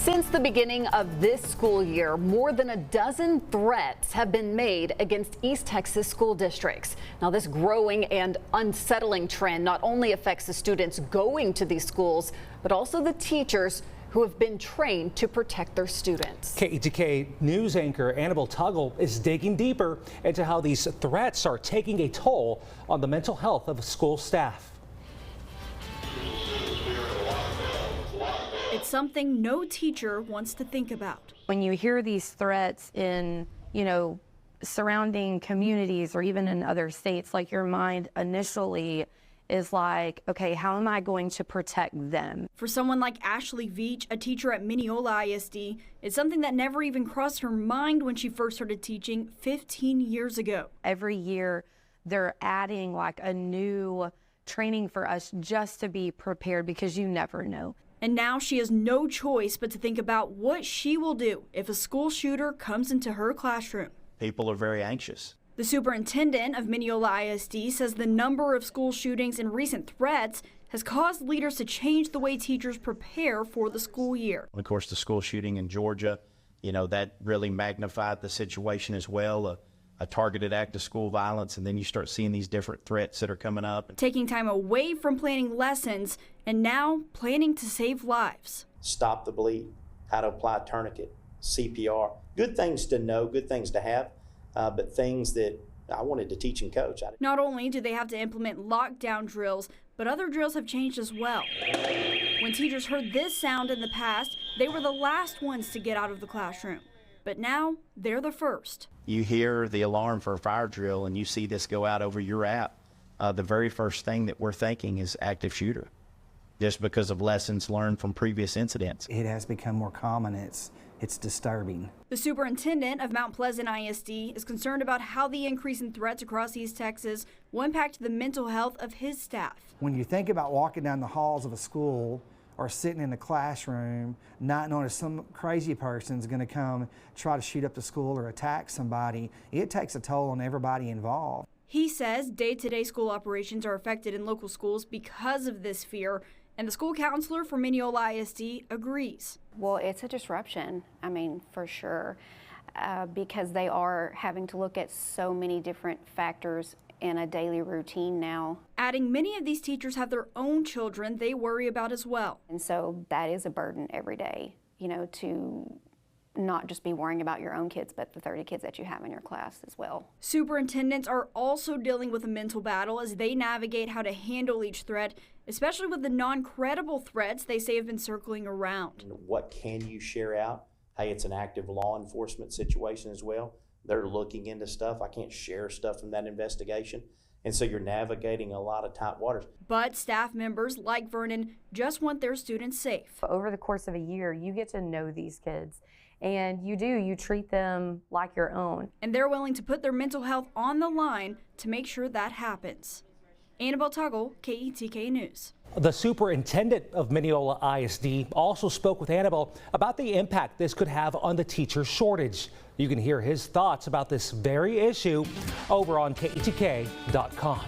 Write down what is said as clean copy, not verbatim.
Since the beginning of this school year, more than a dozen threats have been made against East Texas school districts. Now, this growing and unsettling trend not only affects the students going to these schools, but also the teachers who have been trained to protect their students. KETK news anchor Annabelle Tuggle is digging deeper into how these threats are taking a toll on the mental health of school staff. It's something no teacher wants to think about. When you hear these threats in, surrounding communities or even in other states, like your mind initially is like, okay, how am I going to protect them? For someone like Ashley Veach, a teacher at Mineola ISD, it's something that never even crossed her mind when she first started teaching 15 years ago. Every year they're adding like a new training for us just to be prepared, because you never know. And now she has no choice but to think about what she will do if a school shooter comes into her classroom. People are very anxious. The superintendent of Mineola ISD says the number of school shootings and recent threats has caused leaders to change the way teachers prepare for the school year. Of course, the school shooting in Georgia, that really magnified the situation as well. A targeted act of school violence, and then you start seeing these different threats that are coming up. Taking time away from planning lessons and now planning to save lives. Stop the bleed, how to apply a tourniquet, CPR. Good things to know, good things to have, but things that I wanted to teach and coach. Not only do they have to implement lockdown drills, but other drills have changed as well. When teachers heard this sound in the past, they were the last ones to get out of the classroom. But now they're the first. You hear the alarm for a fire drill and you see this go out over your app. The very first thing that we're thinking is active shooter, just because of lessons learned from previous incidents. It has become more common. It's disturbing. The superintendent of Mount Pleasant ISD is concerned about how the increase in threats across East Texas will impact the mental health of his staff. When you think about walking down the halls of a school or sitting in the classroom, not knowing if some crazy person's going to come try to shoot up the school or attack somebody, it takes a toll on everybody involved. He says day-to-day school operations are affected in local schools because of this fear, and the school counselor for Mineola ISD agrees. Well, it's a disruption, for sure, because they are having to look at so many different factors in a daily routine now. Adding, many of these teachers have their own children they worry about as well. And so that is a burden every day, to not just be worrying about your own kids, but the 30 kids that you have in your class as well. Superintendents are also dealing with a mental battle as they navigate how to handle each threat, especially with the non-credible threats they say have been circling around. What can you share out? Hey, it's an active law enforcement situation as well. They're looking into stuff. I can't share stuff from that investigation. And so you're navigating a lot of tight waters. But staff members like Vernon just want their students safe. Over the course of a year, you get to know these kids, and you treat them like your own. And they're willing to put their mental health on the line to make sure that happens. Annabelle Tuggle, KETK News. The superintendent of Mineola ISD also spoke with Annabelle about the impact this could have on the teacher shortage. You can hear his thoughts about this very issue over on KETK.com.